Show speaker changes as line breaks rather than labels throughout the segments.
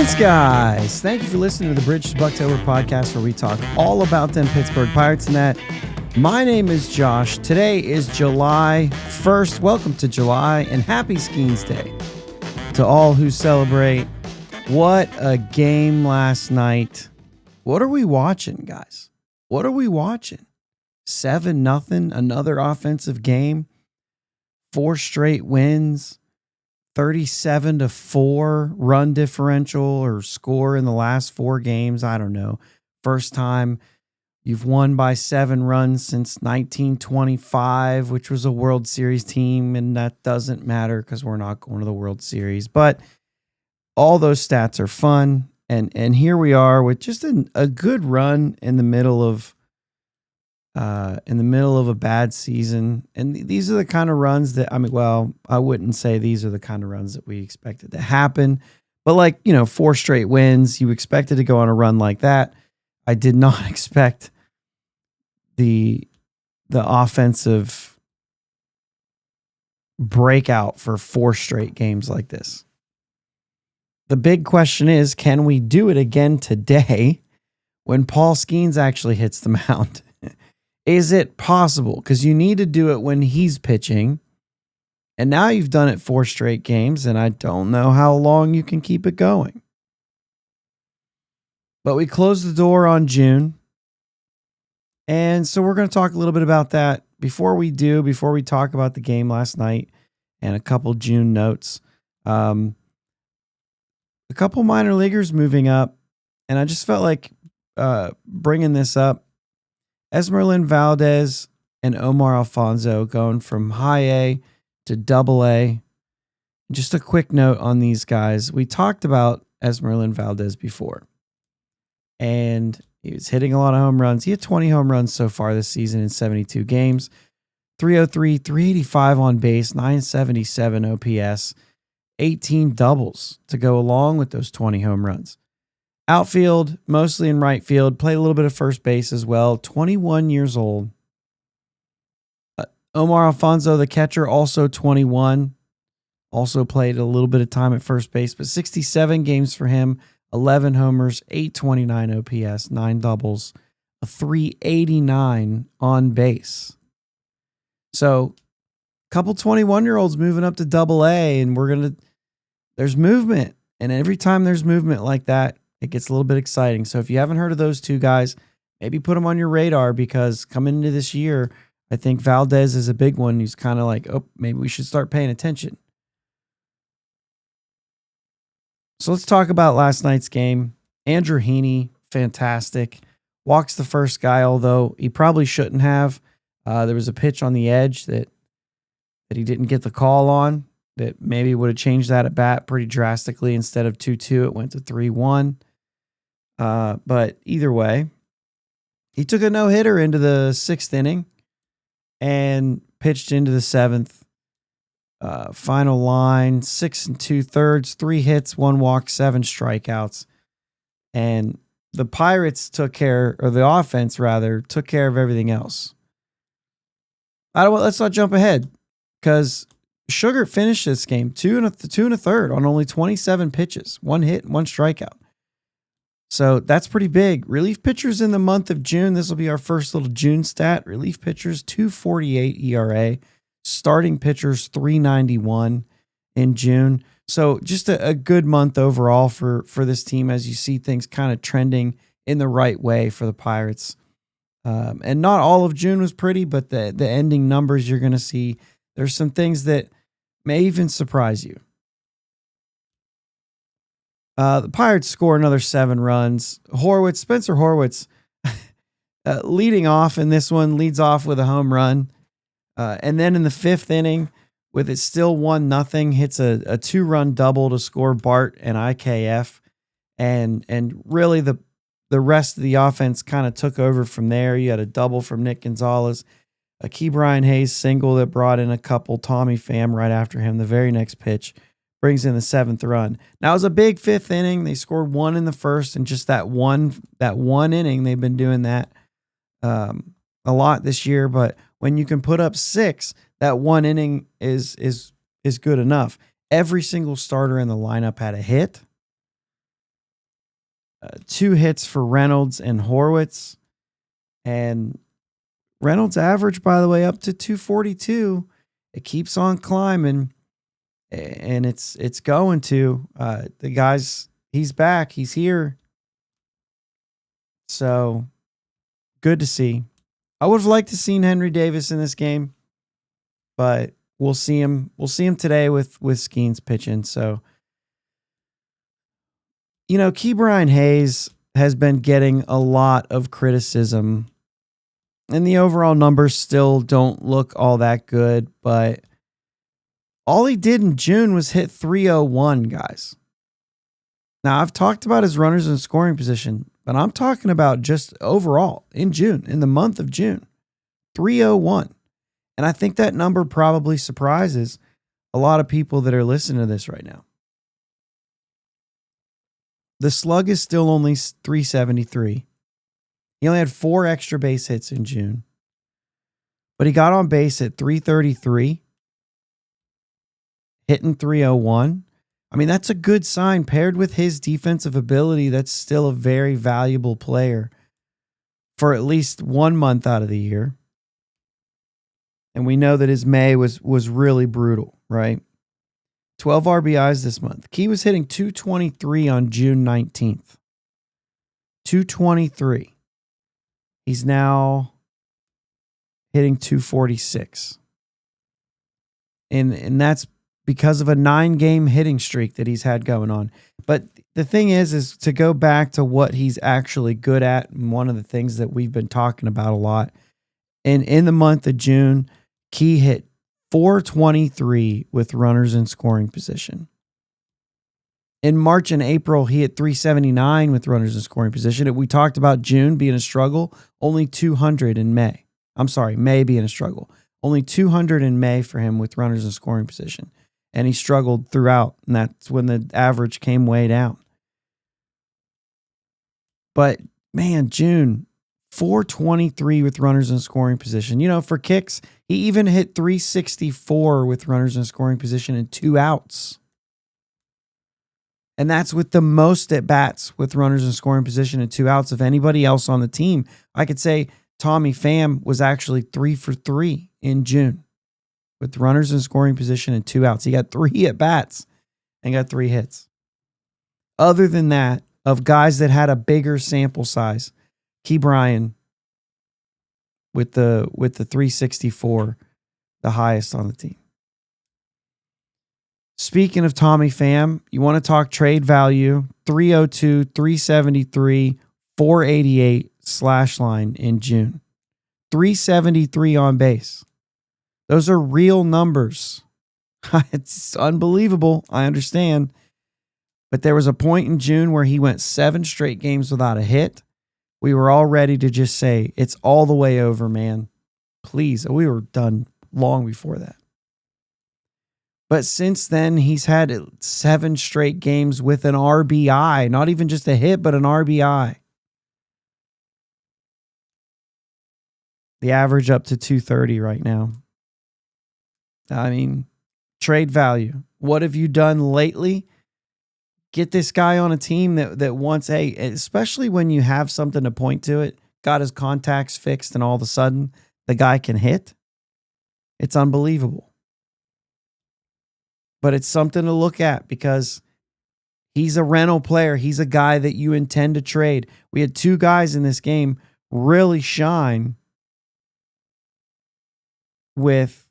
Gents, guys, thank you for listening to the Bridge to Buctober podcast, where we talk all about them Pittsburgh Pirates and that. My name is Josh. Today is July 1st. Welcome to July and happy Skeens Day to all who celebrate. What a game last night. What are we watching, guys? What are we watching? 7-0, another offensive game, 4 straight wins. 37-4 run differential or score in the last 4 games. I don't know. First time you've won by 7 runs since 1925, which was a World Series team, and that doesn't matter because we're not going to the World Series. But all those stats are fun, and here we are with just a good run in the middle of a bad season. And these are the kind of runs that, I wouldn't say these are the kind of runs that we expected to happen, but 4 straight wins, you expected to go on a run like that. I did not expect the offensive breakout for 4 straight games like this. The big question is, can we do it again today when Paul Skeens actually hits the mound? Is it possible? Because you need to do it when he's pitching. And now you've done it 4 straight games, and I don't know how long you can keep it going. But we closed the door on June. And so we're going to talk a little bit about that. Before we talk about the game last night and a couple June notes, a couple minor leaguers moving up. And I just felt like bringing this up. Esmeralyn Valdez and Omar Alfonso going from high A to double A. Just a quick note on these guys. We talked about Esmeralyn Valdez before, and he was hitting a lot of home runs. He had 20 home runs so far this season in 72 games, 303, 385 on base, 977 OPS, 18 doubles to go along with those 20 home runs. Outfield, mostly in right field, played a little bit of first base as well. 21 years old. Omar Alfonso, the catcher, also 21. Also played a little bit of time at first base, but 67 games for him, 11 homers, 829 OPS, 9 doubles, a 389 on base. So, a couple 21-year-olds moving up to double A, and there's movement. And every time there's movement like that, it gets a little bit exciting. So if you haven't heard of those two guys, maybe put them on your radar, because coming into this year, I think Valdez is a big one who's kind of like, oh, maybe we should start paying attention. So let's talk about last night's game. Andrew Heaney, fantastic. Walks the first guy, although he probably shouldn't have. There was a pitch on the edge that he didn't get the call on, that maybe would have changed that at bat pretty drastically. Instead of 2-2, it went to 3-1. But either way, he took a no-hitter into the 6th inning and pitched into the 7th. Final line, 6 2/3, 3 hits, 1 walk, 7 strikeouts. And the Pirates took care of everything else. Let's not jump ahead, because Sugar finished this game 2 1/3 on only 27 pitches, 1 hit, 1 strikeout. So that's pretty big. Relief pitchers in the month of June. This will be our first little June stat. Relief pitchers, 2.48 ERA. Starting pitchers, 3.91 in June. So just a good month overall for this team, as you see things kind of trending in the right way for the Pirates. And not all of June was pretty, but the ending numbers you're going to see, there's some things that may even surprise you. The Pirates score another 7 runs. Spencer Horwitz, leading off in this one, leads off with a home run. And then in the 5th inning, with it still 1-0, hits a 2-run double to score Bart and IKF. And really the rest of the offense kind of took over from there. You had a double from Nick Gonzalez, a Key Brian Hayes single that brought in a couple, Tommy Pham right after him. The very next pitch brings in the 7th run. Now, it was a big 5th inning. They scored 1 in the 1st, and just that one inning, they've been doing that a lot this year. But when you can put up 6, that 1 inning is good enough. Every single starter in the lineup had a hit. 2 hits for Reynolds and Horwitz. And Reynolds average, by the way, up to 242. It keeps on climbing, and it's going to. The guy's, he's back. He's here. So good to see. I would have liked to seen Henry Davis in this game, but we'll see him. We'll see him today with Skeens pitching. So, Ke'Bryan Hayes has been getting a lot of criticism, and the overall numbers still don't look all that good, but all he did in June was hit 301, guys. Now, I've talked about his runners in scoring position, but I'm talking about just overall in June, in the month of June, 301. And I think that number probably surprises a lot of people that are listening to this right now. The slug is still only 373. He only had 4 extra base hits in June, but he got on base at 333, hitting 301. I mean, that's a good sign. Paired with his defensive ability, that's still a very valuable player for at least 1 month out of the year. And we know that his May was really brutal, right? 12 RBIs this month. Key was hitting 223 on June 19th. 223. He's now hitting 246. And that's because of a 9-game hitting streak that he's had going on. But the thing is to go back to what he's actually good at, and one of the things that we've been talking about a lot. And in the month of June, Key hit 423 with runners in scoring position. In March and April, he hit 379 with runners in scoring position. We talked about June being a struggle, only 200 in May. I'm sorry, May being a struggle. Only 200 in May for him with runners in scoring position. And he struggled throughout, and that's when the average came way down. But, man, June, 423 with runners in scoring position. For kicks, he even hit 364 with runners in scoring position and 2 outs. And that's with the most at-bats with runners in scoring position and 2 outs of anybody else on the team. I could say Tommy Pham was actually 3 for 3 in June with runners in scoring position and 2 outs. He got 3 at-bats and got 3 hits. Other than that, of guys that had a bigger sample size, Ke'Bryan with the 364, the highest on the team. Speaking of Tommy Pham, you want to talk trade value, 302, 373, 488 slash line in June. 373 on base. Those are real numbers. It's unbelievable. I understand. But there was a point in June where he went 7 straight games without a hit. We were all ready to just say, it's all the way over, man. Please. We were done long before that. But since then, he's had 7 straight games with an RBI. Not even just a hit, but an RBI. The average up to 230 right now. I mean, trade value. What have you done lately? Get this guy on a team that wants, especially when you have something to point to it, got his contacts fixed, and all of a sudden the guy can hit. It's unbelievable. But it's something to look at because he's a rental player. He's a guy that you intend to trade. We had 2 guys in this game really shine with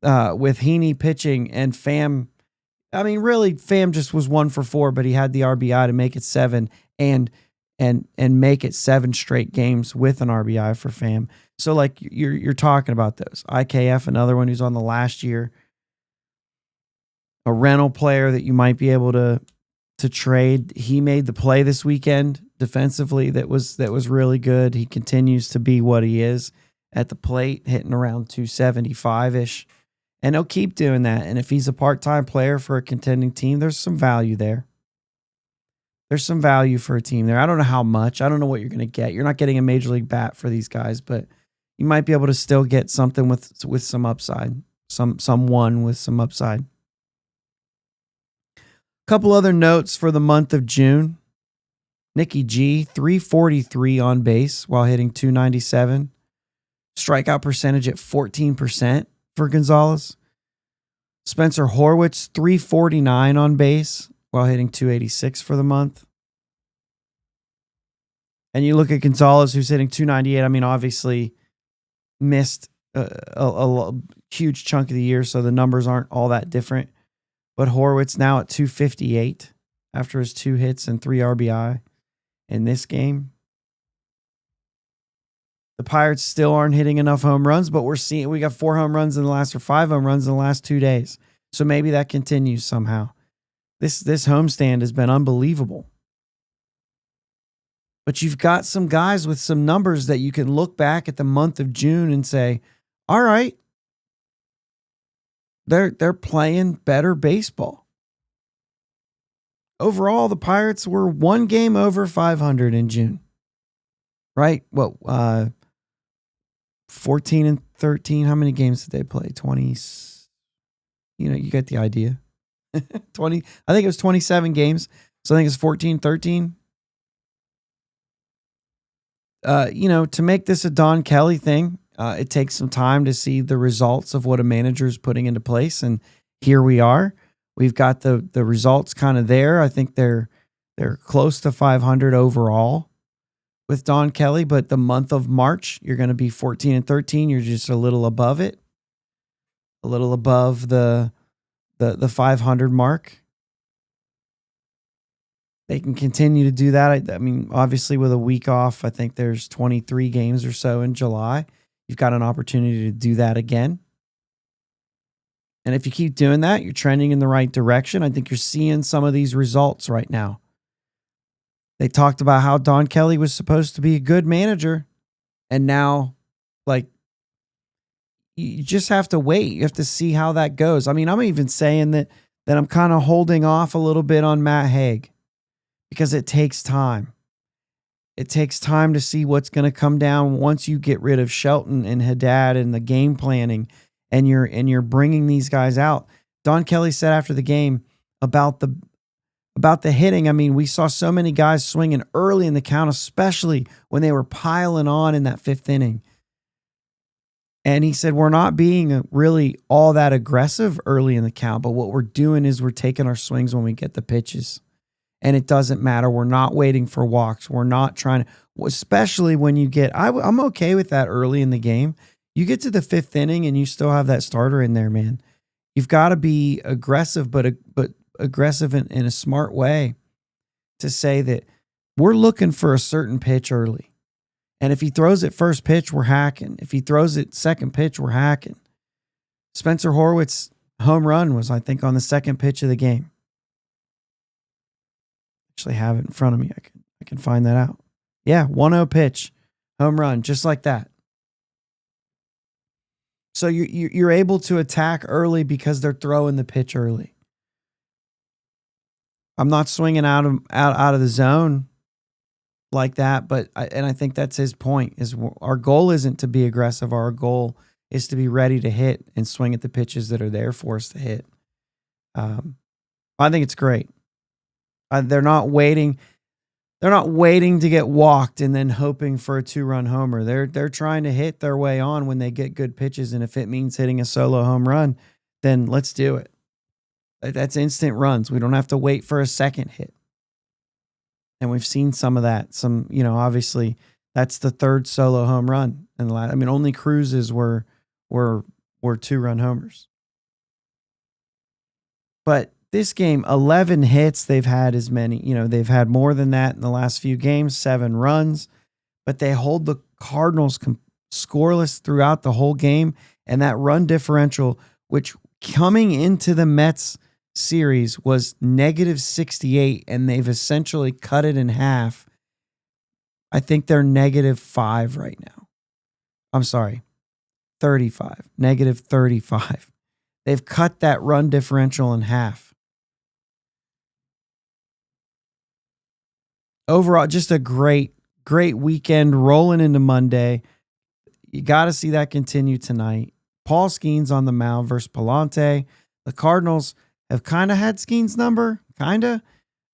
Heaney pitching and Pham. I mean, really, Pham just was 1 for 4, but he had the RBI to make it 7 and make it 7 straight games with an RBI for Pham. So, like, you're talking about those. IKF, another one who's on the last year. A rental player that you might be able to trade. He made the play this weekend defensively that was really good. He continues to be what he is at the plate, hitting around 275-ish. And he'll keep doing that. And if he's a part-time player for a contending team, there's some value there. There's some value for a team there. I don't know how much. I don't know what you're going to get. You're not getting a major league bat for these guys, but you might be able to still get something with some upside. Someone with some upside. Couple other notes for the month of June. Nicky G, 343 on base while hitting 297. Strikeout percentage at 14% for Gonzalez. Spencer Horwitz, 349 on base while hitting 286 for the month. And you look at Gonzalez, who's hitting 298. I mean, obviously missed a huge chunk of the year, so the numbers aren't all that different. But Horwitz now at 258 after his 2 hits and 3 RBI in this game. The Pirates still aren't hitting enough home runs, but we got 4 home runs in the last, or 5 home runs in the last 2 days. So maybe that continues somehow. This homestand has been unbelievable. But you've got some guys with some numbers that you can look back at the month of June and say, all right, they're playing better baseball. Overall, the Pirates were 1 game over 500 in June. Right? 14 and 13. How many games did they play? 20. You get the idea. 20. I think it was 27 games. So I think it's 14, 13. To make this a Don Kelly thing, it takes some time to see the results of what a manager is putting into place. And here we are. We've got the results kind of there. I think they're close to 500 overall with Don Kelly, but the month of March, you're going to be 14 and 13. You're just a little above it, a little above the 500 mark. They can continue to do that. I mean, obviously with a week off, I think there's 23 games or so in July. You've got an opportunity to do that again. And if you keep doing that, you're trending in the right direction. I think you're seeing some of these results right now. They talked about how Don Kelly was supposed to be a good manager. And now, you just have to wait. You have to see how that goes. I mean, I'm even saying that I'm kind of holding off a little bit on Matt Haig because it takes time. It takes time to see what's going to come down once you get rid of Shelton and Haddad and the game planning, and you're bringing these guys out. Don Kelly said after the game about the hitting. I mean, we saw so many guys swinging early in the count, especially when they were piling on in that 5th inning. And he said, we're not being really all that aggressive early in the count, but what we're doing is we're taking our swings when we get the pitches. And it doesn't matter. We're not waiting for walks. We're not trying to, especially when you get, I'm okay with that early in the game. You get to the 5th inning and you still have that starter in there, man. You've got to be aggressive, but aggressive in a smart way to say that we're looking for a certain pitch early. And if he throws it first pitch, we're hacking. If he throws it second pitch, we're hacking. Spencer Horwitz home run was, I think, on the second pitch of the game. Actually have it in front of me. I can find that out. Yeah, 1-0 pitch, home run, just like that. So you're able to attack early because they're throwing the pitch early. I'm not swinging out of the zone like that, but I think that's his point. Is our goal isn't to be aggressive. Our goal is to be ready to hit and swing at the pitches that are there for us to hit. I think it's great. They're not waiting. They're not waiting to get walked and then hoping for a 2-run homer. They're trying to hit their way on when they get good pitches, and if it means hitting a solo home run, then let's do it. That's instant runs. We don't have to wait for a second hit. And we've seen some of that. Obviously that's the 3rd solo home run in the last. I mean, only Cruz's were 2-run homers. But this game, 11 hits. They've had as many, they've had more than that in the last few games, 7 runs, but they hold the Cardinals scoreless throughout the whole game. And that run differential, which coming into the Mets series was -68, and they've essentially cut it in half. I think they're -5 right now. I'm sorry, 35, -35. They've cut that run differential in half. Overall, just a great weekend rolling into Monday. You got to see that continue tonight. Paul Skeens on the mound versus Palante. The Cardinals have kind of had Skeens' number, kind of.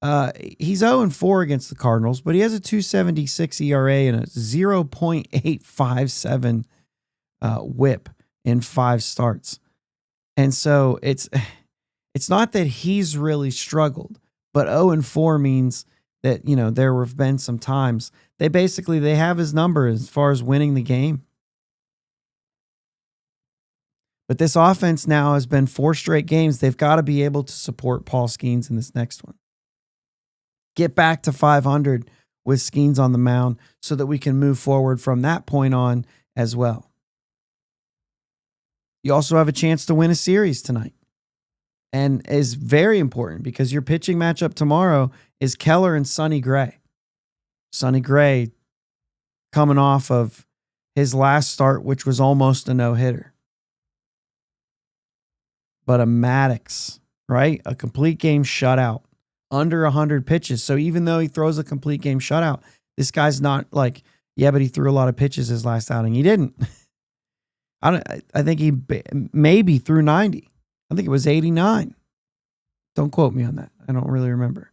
He's 0-4 against the Cardinals, but he has a 2.76 ERA and a 0.857 whip in 5 starts. And so it's not that he's really struggled, but 0-4 means that, there have been some times they have his number as far as winning the game. But this offense now has been 4 straight games. They've got to be able to support Paul Skeens in this next one. Get back to 500 with Skeens on the mound so that we can move forward from that point on as well. You also have a chance to win a series tonight. And is very important because your pitching matchup tomorrow is Keller and Sonny Gray. Sonny Gray coming off of his last start, which was almost a no-hitter. But a Maddox, right? A complete game shutout. Under 100 pitches. So even though he throws a complete game shutout, this guy's not like, yeah, but he threw a lot of pitches his last outing. He didn't. I think he maybe threw 90. I think it was 89. Don't quote me on that. I don't really remember.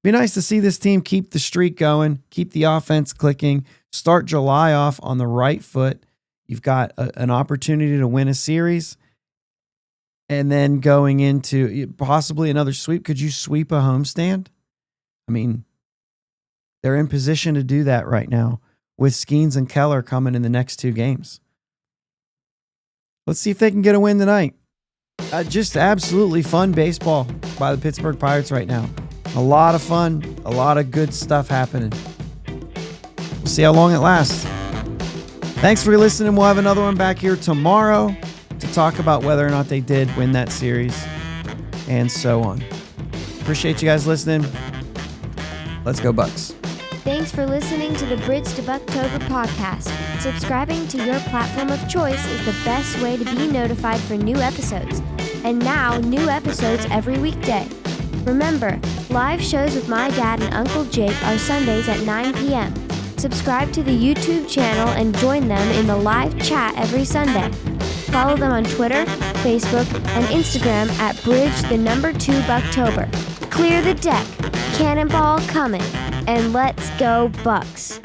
Be nice to see this team keep the streak going, keep the offense clicking, start July off on the right foot. You've got an opportunity to win a series. And then going into possibly another sweep. Could you sweep a homestand? I mean, they're in position to do that right now with Skeens and Keller coming in the next 2 games. Let's see if they can get a win tonight. Just absolutely fun baseball by the Pittsburgh Pirates right now. A lot of fun, a lot of good stuff happening. We'll see how long it lasts. Thanks for listening. We'll have another one back here tomorrow to talk about whether or not they did win that series and so on. Appreciate you guys listening. Let's go Bucs.
Thanks for listening to the Bridge to Buctober podcast. Subscribing to your platform of choice is the best way to be notified for new episodes. And now, new episodes every weekday. Remember, live shows with my dad and Uncle Jake are Sundays at 9 p.m. Subscribe to the YouTube channel and join them in the live chat every Sunday. Follow them on Twitter, Facebook, and Instagram at Bridge2 Buctober. Clear the deck, cannonball coming, and let's go Bucs.